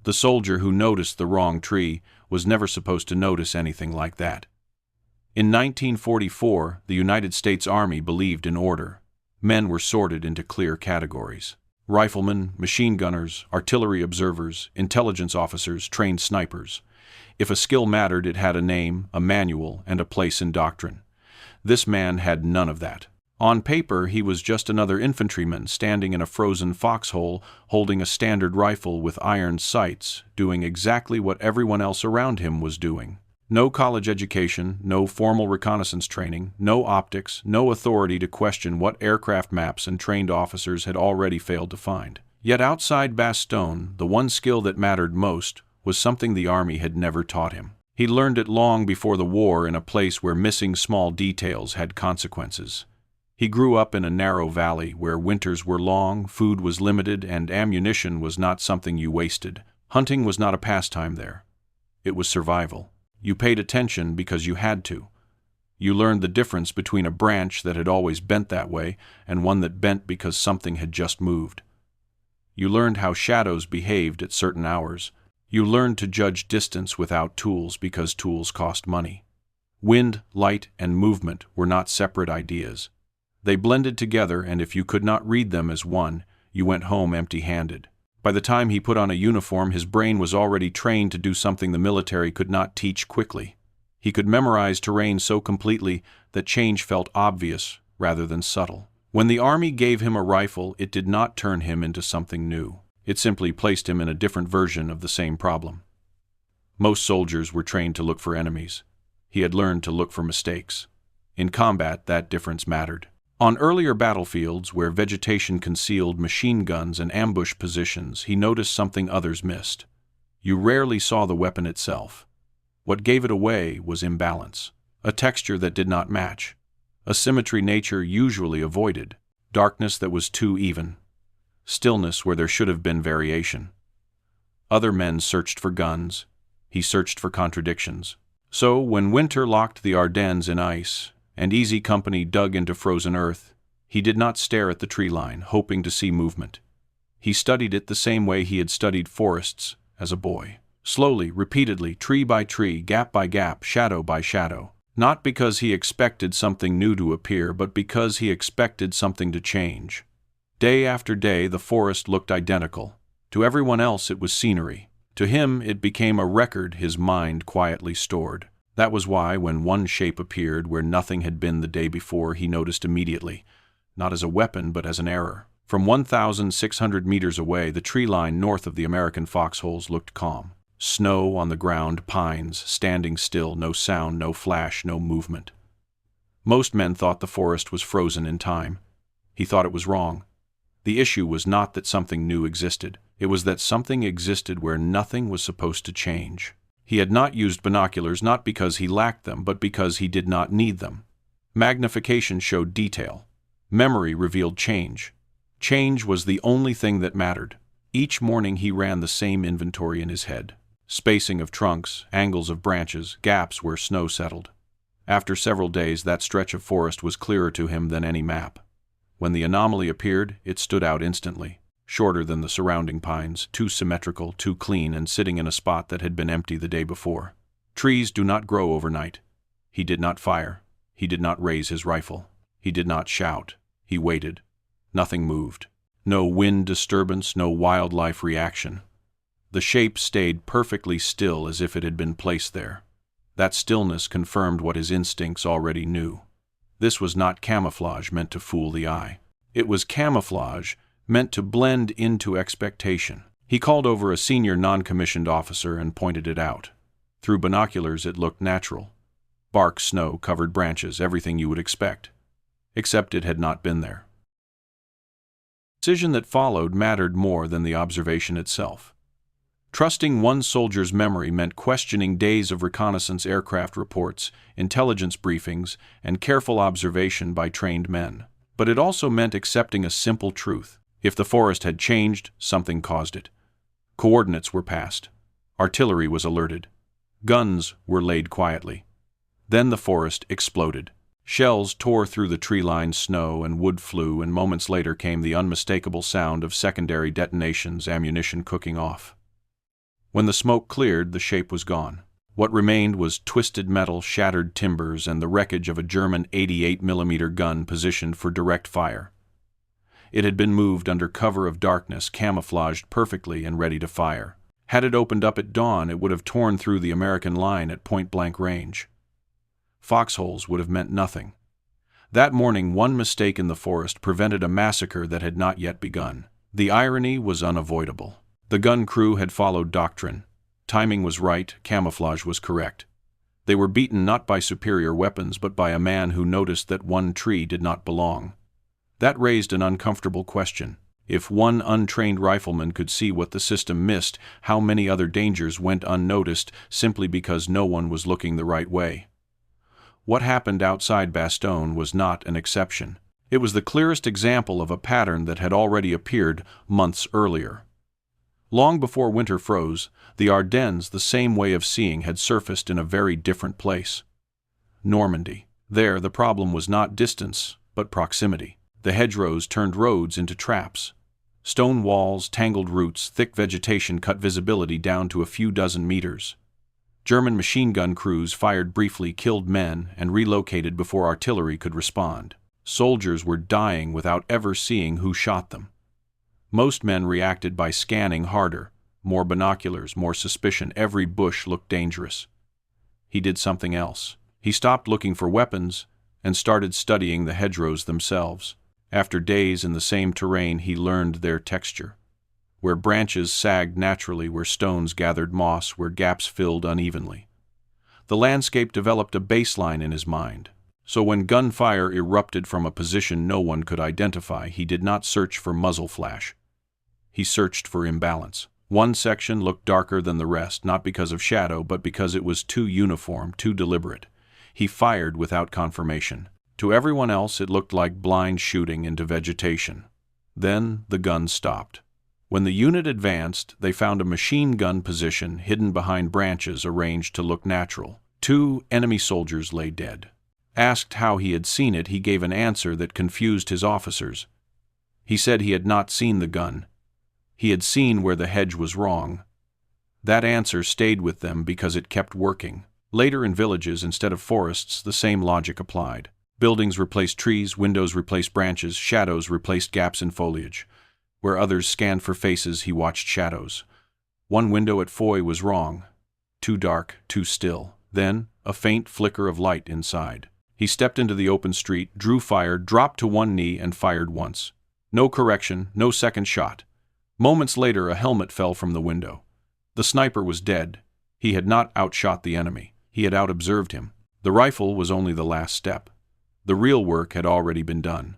The soldier who noticed the wrong tree was never supposed to notice anything like that. In 1944, the United States Army believed in order. Men were sorted into clear categories: riflemen, machine gunners, artillery observers, intelligence officers, trained snipers. If a skill mattered, it had a name, a manual, and a place in doctrine. This man had none of that. On paper, he was just another infantryman standing in a frozen foxhole, holding a standard rifle with iron sights, doing exactly what everyone else around him was doing. No college education, no formal reconnaissance training, no optics, no authority to question what aircraft maps and trained officers had already failed to find. Yet outside Bastogne, the one skill that mattered most was something the Army had never taught him. He learned it long before the war in a place where missing small details had consequences. He grew up in a narrow valley where winters were long, food was limited, and ammunition was not something you wasted. Hunting was not a pastime there. It was survival. You paid attention because you had to. You learned the difference between a branch that had always bent that way and one that bent because something had just moved. You learned how shadows behaved at certain hours. You learned to judge distance without tools because tools cost money. Wind, light, and movement were not separate ideas. They blended together, and if you could not read them as one, you went home empty-handed. By the time he put on a uniform, his brain was already trained to do something the military could not teach quickly. He could memorize terrain so completely that change felt obvious rather than subtle. When the Army gave him a rifle, it did not turn him into something new. It simply placed him in a different version of the same problem. Most soldiers were trained to look for enemies. He had learned to look for mistakes. In combat, that difference mattered. On earlier battlefields, where vegetation concealed machine guns and ambush positions, he noticed something others missed. You rarely saw the weapon itself. What gave it away was imbalance, a texture that did not match, a symmetry nature usually avoided, darkness that was too even, stillness where there should have been variation. Other men searched for guns. He searched for contradictions. So, when winter locked the Ardennes in ice, and easy company dug into frozen earth, he did not stare at the tree line, hoping to see movement. He studied it the same way he had studied forests as a boy. Slowly, repeatedly, tree by tree, gap by gap, shadow by shadow. Not because he expected something new to appear, but because he expected something to change. Day after day, the forest looked identical. To everyone else, it was scenery. To him, it became a record his mind quietly stored. That was why, when one shape appeared where nothing had been the day before, he noticed immediately, not as a weapon but as an error. From 1,600 meters away, the tree line north of the American foxholes looked calm. Snow on the ground, pines, standing still, no sound, no flash, no movement. Most men thought the forest was frozen in time. He thought it was wrong. The issue was not that something new existed. It was that something existed where nothing was supposed to change. He had not used binoculars not because he lacked them, but because he did not need them. Magnification showed detail. Memory revealed change. Change was the only thing that mattered. Each morning he ran the same inventory in his head. Spacing of trunks, angles of branches, gaps where snow settled. After several days, that stretch of forest was clearer to him than any map. When the anomaly appeared, it stood out instantly. Shorter than the surrounding pines, too symmetrical, too clean, and sitting in a spot that had been empty the day before. Trees do not grow overnight. He did not fire. He did not raise his rifle. He did not shout. He waited. Nothing moved. No wind disturbance, no wildlife reaction. The shape stayed perfectly still as if it had been placed there. That stillness confirmed what his instincts already knew. This was not camouflage meant to fool the eye. It was camouflage meant to blend into expectation. He called over a senior non-commissioned officer and pointed it out. Through binoculars, it looked natural. Bark, snow, covered branches, everything you would expect. Except it had not been there. The decision that followed mattered more than the observation itself. Trusting one soldier's memory meant questioning days of reconnaissance aircraft reports, intelligence briefings, and careful observation by trained men. But it also meant accepting a simple truth. If the forest had changed, something caused it. Coordinates were passed. Artillery was alerted. Guns were laid quietly. Then the forest exploded. Shells tore through the tree-lined snow and wood flew, and moments later came the unmistakable sound of secondary detonations, ammunition cooking off. When the smoke cleared, the shape was gone. What remained was twisted metal, shattered timbers, and the wreckage of a German 88mm gun positioned for direct fire. It had been moved under cover of darkness, camouflaged perfectly and ready to fire. Had it opened up at dawn, it would have torn through the American line at point-blank range. Foxholes would have meant nothing. That morning, one mistake in the forest prevented a massacre that had not yet begun. The irony was unavoidable. The gun crew had followed doctrine. Timing was right, camouflage was correct. They were beaten not by superior weapons, but by a man who noticed that one tree did not belong. That raised an uncomfortable question. If one untrained rifleman could see what the system missed, how many other dangers went unnoticed simply because no one was looking the right way? What happened outside Bastogne was not an exception. It was the clearest example of a pattern that had already appeared months earlier. Long before winter froze, the Ardennes, the same way of seeing, had surfaced in a very different place. Normandy. There, the problem was not distance, but proximity. The hedgerows turned roads into traps. Stone walls, tangled roots, thick vegetation cut visibility down to a few dozen meters. German machine gun crews fired briefly, killed men, and relocated before artillery could respond. Soldiers were dying without ever seeing who shot them. Most men reacted by scanning harder. More binoculars, more suspicion. Every bush looked dangerous. He did something else. He stopped looking for weapons and started studying the hedgerows themselves. After days in the same terrain, he learned their texture. Where branches sagged naturally, where stones gathered moss, where gaps filled unevenly. The landscape developed a baseline in his mind. So when gunfire erupted from a position no one could identify, he did not search for muzzle flash. He searched for imbalance. One section looked darker than the rest, not because of shadow, but because it was too uniform, too deliberate. He fired without confirmation. To everyone else, it looked like blind shooting into vegetation. Then the gun stopped. When the unit advanced, they found a machine gun position hidden behind branches arranged to look natural. 2 enemy soldiers lay dead. Asked how he had seen it, he gave an answer that confused his officers. He said he had not seen the gun. He had seen where the hedge was wrong. That answer stayed with them because it kept working. Later in villages instead of forests, the same logic applied. Buildings replaced trees, windows replaced branches, shadows replaced gaps in foliage. Where others scanned for faces, he watched shadows. One window at Foy was wrong. Too dark, too still. Then, a faint flicker of light inside. He stepped into the open street, drew fire, dropped to one knee, and fired once. No correction, no second shot. Moments later, a helmet fell from the window. The sniper was dead. He had not outshot the enemy. He had out-observed him. The rifle was only the last step. The real work had already been done.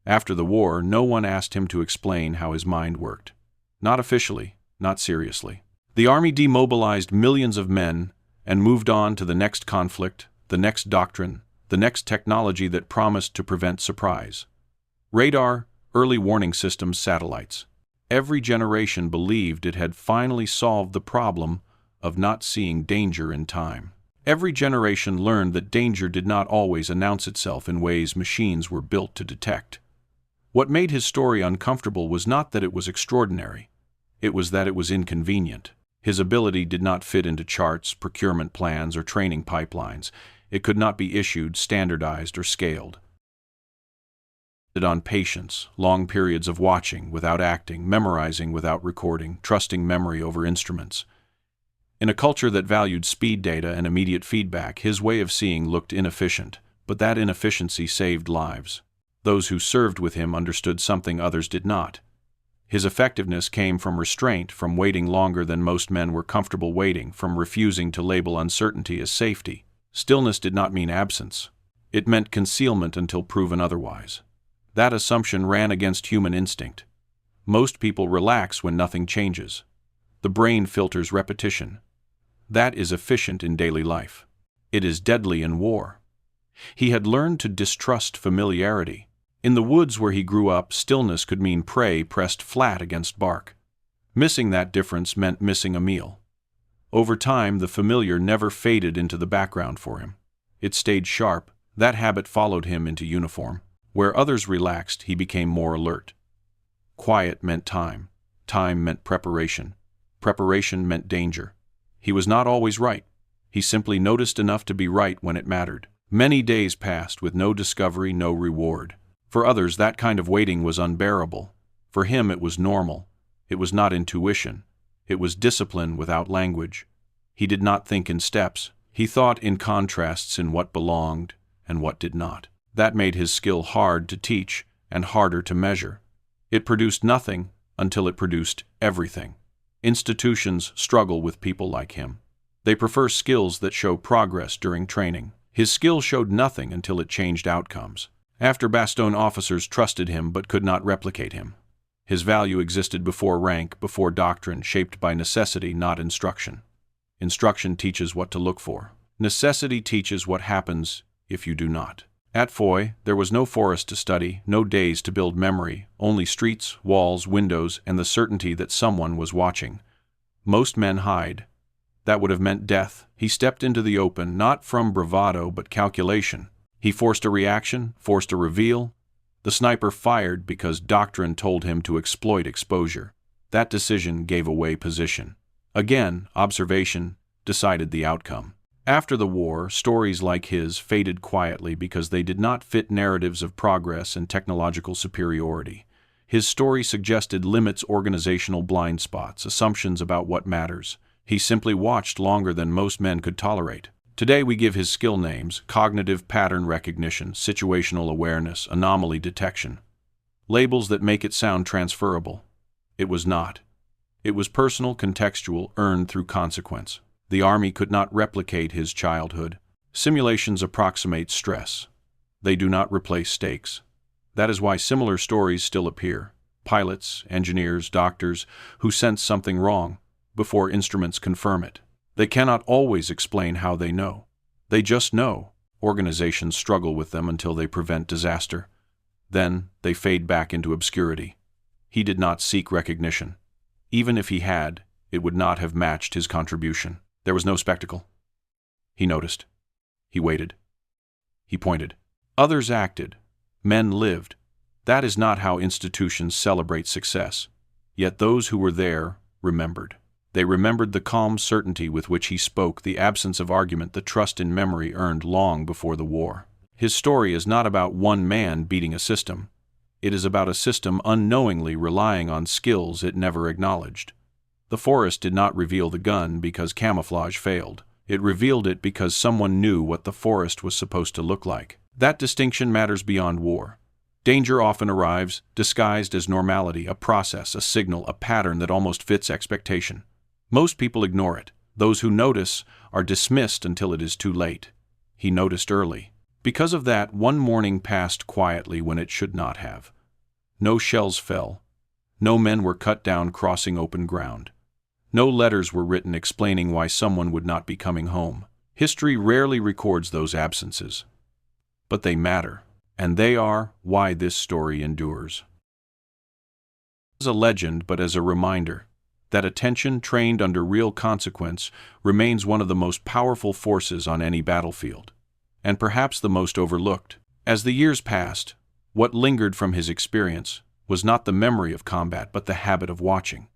After the war, no one asked him to explain how his mind worked. Not officially, not seriously. The army demobilized millions of men and moved on to the next conflict, the next doctrine, the next technology that promised to prevent surprise. Radar, early warning systems, satellites. Every generation believed it had finally solved the problem of not seeing danger in time. Every generation learned that danger did not always announce itself in ways machines were built to detect. What made his story uncomfortable was not that it was extraordinary. It was that it was inconvenient. His ability did not fit into charts, procurement plans, or training pipelines. It could not be issued, standardized, or scaled. On patience, long periods of watching without acting, memorizing without recording, trusting memory over instruments. In a culture that valued speed data and immediate feedback, his way of seeing looked inefficient, but that inefficiency saved lives. Those who served with him understood something others did not. His effectiveness came from restraint, from waiting longer than most men were comfortable waiting, from refusing to label uncertainty as safety. Stillness did not mean absence. It meant concealment until proven otherwise. That assumption ran against human instinct. Most people relax when nothing changes. The brain filters repetition. That is efficient in daily life. It is deadly in war. He had learned to distrust familiarity. In the woods where he grew up, stillness could mean prey pressed flat against bark. Missing that difference meant missing a meal. Over time, the familiar never faded into the background for him. It stayed sharp. That habit followed him into uniform. Where others relaxed, he became more alert. Quiet meant time. Time meant preparation. preparation meant danger. He was not always right. He simply noticed enough to be right when it mattered. Many days passed with no discovery, no reward. For others, that kind of waiting was unbearable. For him, it was normal. It was not intuition. It was discipline without language. He did not think in steps. He thought in contrasts, in what belonged and what did not. That made his skill hard to teach and harder to measure. It produced nothing until it produced everything. Institutions struggle with people like him. They prefer skills that show progress during training. His skill showed nothing until it changed outcomes. After Bastogne, officers trusted him but could not replicate him. His value existed before rank, before doctrine, shaped by necessity, not instruction. Instruction teaches what to look for. Necessity teaches what happens if you do not. At Foy, there was no forest to study, no days to build memory, only streets, walls, windows, and the certainty that someone was watching. Most men hide. That would have meant death. He stepped into the open, not from bravado but calculation. He forced a reaction, forced a reveal. The sniper fired because doctrine told him to exploit exposure. That decision gave away position. Again, observation decided the outcome. After the war, stories like his faded quietly because they did not fit narratives of progress and technological superiority. His story suggested limits, organizational blind spots, assumptions about what matters. He simply watched longer than most men could tolerate. Today we give his skill names: cognitive pattern recognition, situational awareness, anomaly detection. Labels that make it sound transferable. It was not. It was personal, contextual, earned through consequence. The Army could not replicate his childhood. Simulations approximate stress. They do not replace stakes. That is why similar stories still appear. Pilots, engineers, doctors who sense something wrong before instruments confirm it. They cannot always explain how they know. They just know. Organizations struggle with them until they prevent disaster. Then they fade back into obscurity. He did not seek recognition. Even if he had, it would not have matched his contribution. There was no spectacle. He noticed. He waited. He pointed. Others acted. Men lived. That is not how institutions celebrate success. Yet those who were there remembered. They remembered the calm certainty with which he spoke, the absence of argument, the trust in memory earned long before the war. His story is not about one man beating a system. It is about a system unknowingly relying on skills it never acknowledged. The forest did not reveal the gun because camouflage failed. It revealed it because someone knew what the forest was supposed to look like. That distinction matters beyond war. Danger often arrives, disguised as normality, a process, a signal, a pattern that almost fits expectation. Most people ignore it. Those who notice are dismissed until it is too late. He noticed early. Because of that, one morning passed quietly when it should not have. No shells fell. No men were cut down crossing open ground. No letters were written explaining why someone would not be coming home. History rarely records those absences. But they matter, and they are why this story endures. As a legend, but as a reminder that attention trained under real consequence remains one of the most powerful forces on any battlefield, and perhaps the most overlooked. As the years passed, what lingered from his experience was not the memory of combat but the habit of watching.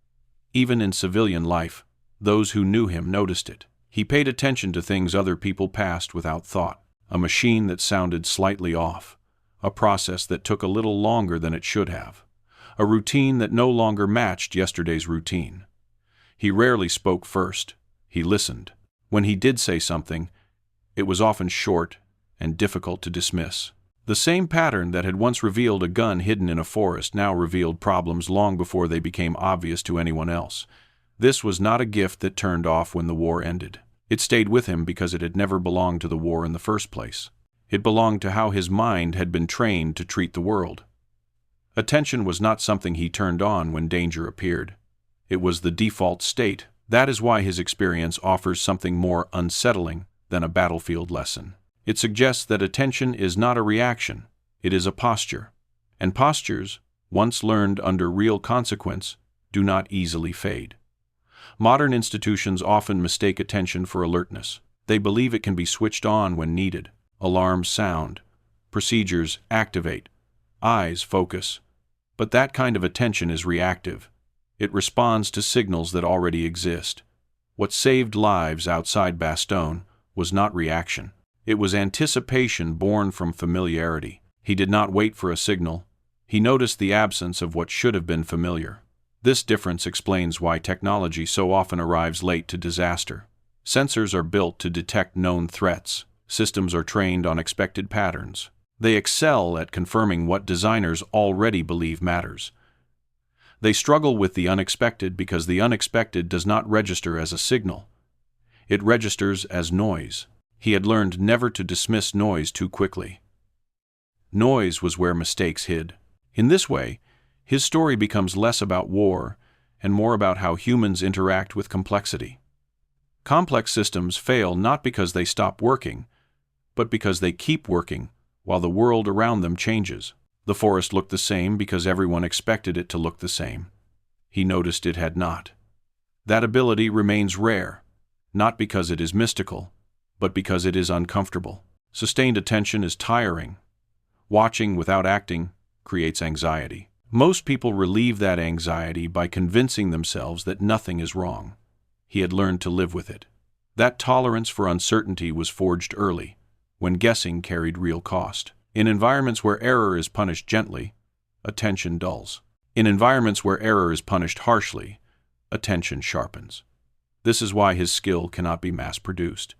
Even in civilian life, those who knew him noticed it. He paid attention to things other people passed without thought. A machine that sounded slightly off. A process that took a little longer than it should have. A routine that no longer matched yesterday's routine. He rarely spoke first. He listened. When he did say something, it was often short and difficult to dismiss. The same pattern that had once revealed a gun hidden in a forest now revealed problems long before they became obvious to anyone else. This was not a gift that turned off when the war ended. It stayed with him because it had never belonged to the war in the first place. It belonged to how his mind had been trained to treat the world. Attention was not something he turned on when danger appeared. It was the default state. That is why his experience offers something more unsettling than a battlefield lesson. It suggests that attention is not a reaction, it is a posture. And postures, once learned under real consequence, do not easily fade. Modern institutions often mistake attention for alertness. They believe it can be switched on when needed. Alarms sound. Procedures activate. Eyes focus. But that kind of attention is reactive. It responds to signals that already exist. What saved lives outside Bastogne was not reaction. It was anticipation born from familiarity. He did not wait for a signal. He noticed the absence of what should have been familiar. This difference explains why technology so often arrives late to disaster. Sensors are built to detect known threats. Systems are trained on expected patterns. They excel at confirming what designers already believe matters. They struggle with the unexpected because the unexpected does not register as a signal. It registers as noise. He had learned never to dismiss noise too quickly. Noise was where mistakes hid. In this way, his story becomes less about war and more about how humans interact with complexity. Complex systems fail not because they stop working, but because they keep working while the world around them changes. The forest looked the same because everyone expected it to look the same. He noticed it had not. That ability remains rare, not because it is mystical, but because it is uncomfortable. Sustained attention is tiring. Watching without acting creates anxiety. Most people relieve that anxiety by convincing themselves that nothing is wrong. He had learned to live with it. That tolerance for uncertainty was forged early, when guessing carried real cost. In environments where error is punished gently, attention dulls. In environments where error is punished harshly, attention sharpens. This is why his skill cannot be mass-produced.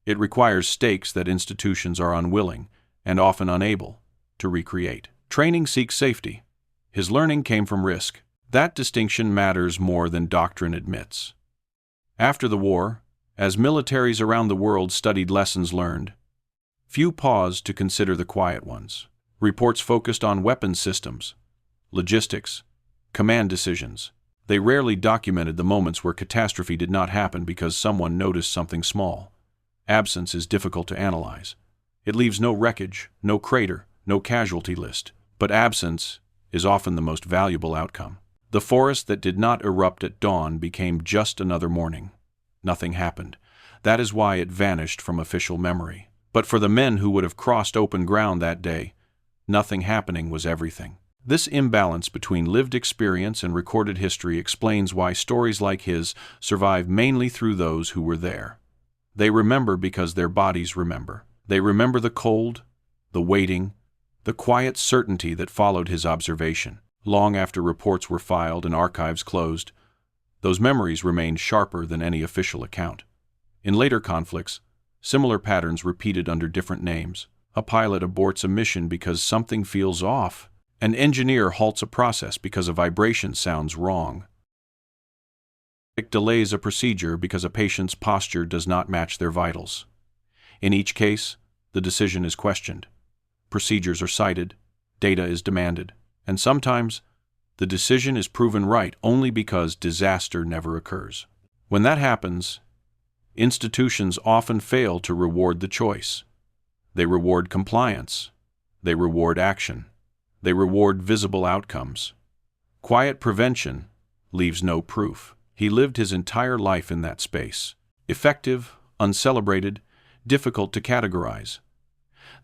It requires stakes that institutions are unwilling, and often unable, to recreate. Training seeks safety. His learning came from risk. That distinction matters more than doctrine admits. After the war, as militaries around the world studied lessons learned, few paused to consider the quiet ones. Reports focused on weapons systems, logistics, command decisions. They rarely documented the moments where catastrophe did not happen because someone noticed something small. Absence is difficult to analyze. It leaves no wreckage, no crater, no casualty list. But absence is often the most valuable outcome. The forest that did not erupt at dawn became just another morning. Nothing happened. That is why it vanished from official memory. But for the men who would have crossed open ground that day, nothing happening was everything. This imbalance between lived experience and recorded history explains why stories like his survive mainly through those who were there. They remember because their bodies remember. They remember the cold, the waiting, the quiet certainty that followed his observation. Long after reports were filed and archives closed, those memories remained sharper than any official account. In later conflicts, similar patterns repeated under different names. A pilot aborts a mission because something feels off. An engineer halts a process because a vibration sounds wrong. It delays a procedure because a patient's posture does not match their vitals. In each case, the decision is questioned. Procedures are cited, data is demanded, and sometimes the decision is proven right only because disaster never occurs. When that happens, institutions often fail to reward the choice. They reward compliance. They reward action. They reward visible outcomes. Quiet prevention leaves no proof. He lived his entire life in that space. Effective, uncelebrated, difficult to categorize.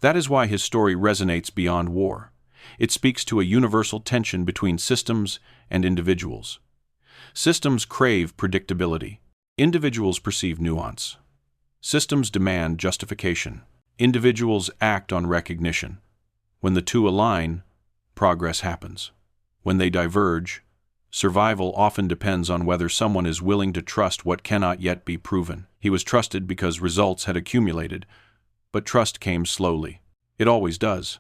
That is why his story resonates beyond war. It speaks to a universal tension between systems and individuals. Systems crave predictability. Individuals perceive nuance. Systems demand justification. Individuals act on recognition. When the two align, progress happens. When they diverge, survival often depends on whether someone is willing to trust what cannot yet be proven. He was trusted because results had accumulated, but trust came slowly. It always does.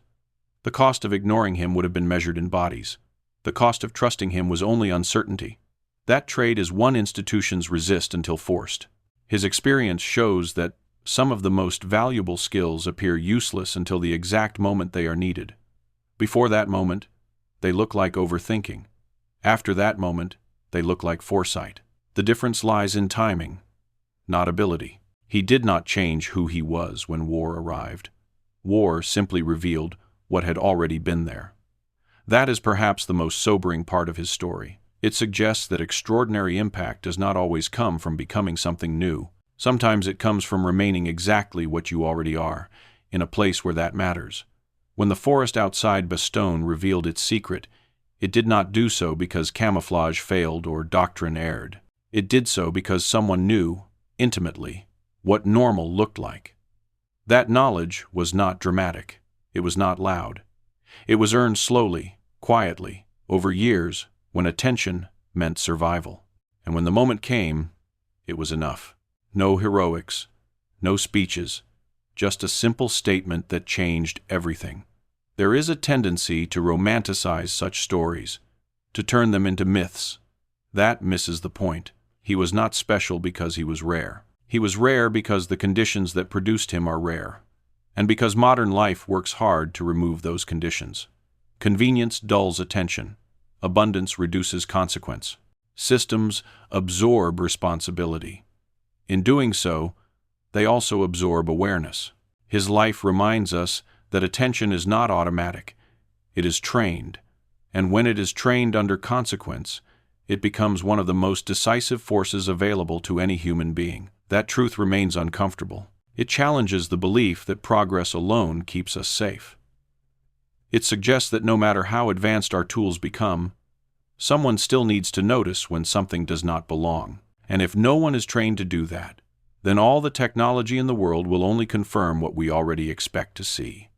The cost of ignoring him would have been measured in bodies. The cost of trusting him was only uncertainty. That trade is one institutions resist until forced. His experience shows that some of the most valuable skills appear useless until the exact moment they are needed. Before that moment, they look like overthinking. After that moment, they look like foresight. The difference lies in timing, not ability. He did not change who he was when war arrived. War simply revealed what had already been there. That is perhaps the most sobering part of his story. It suggests that extraordinary impact does not always come from becoming something new. Sometimes it comes from remaining exactly what you already are, in a place where that matters. When the forest outside Bastogne revealed its secret, It did not do so because camouflage failed or doctrine erred. It did so because someone knew, intimately, what normal looked like. That knowledge was not dramatic. It was not loud. It was earned slowly, quietly, over years, when attention meant survival. And when the moment came, it was enough. No heroics, no speeches, just a simple statement that changed everything. There is a tendency to romanticize such stories, to turn them into myths. That misses the point. He was not special because he was rare. He was rare because the conditions that produced him are rare, and because modern life works hard to remove those conditions. Convenience dulls attention. Abundance reduces consequence. Systems absorb responsibility. In doing so, they also absorb awareness. His life reminds us that attention is not automatic. It is trained, and when it is trained under consequence, it becomes one of the most decisive forces available to any human being. That truth remains uncomfortable. It challenges the belief that progress alone keeps us safe. It suggests that no matter how advanced our tools become, someone still needs to notice when something does not belong. And if no one is trained to do that, then all the technology in the world will only confirm what we already expect to see.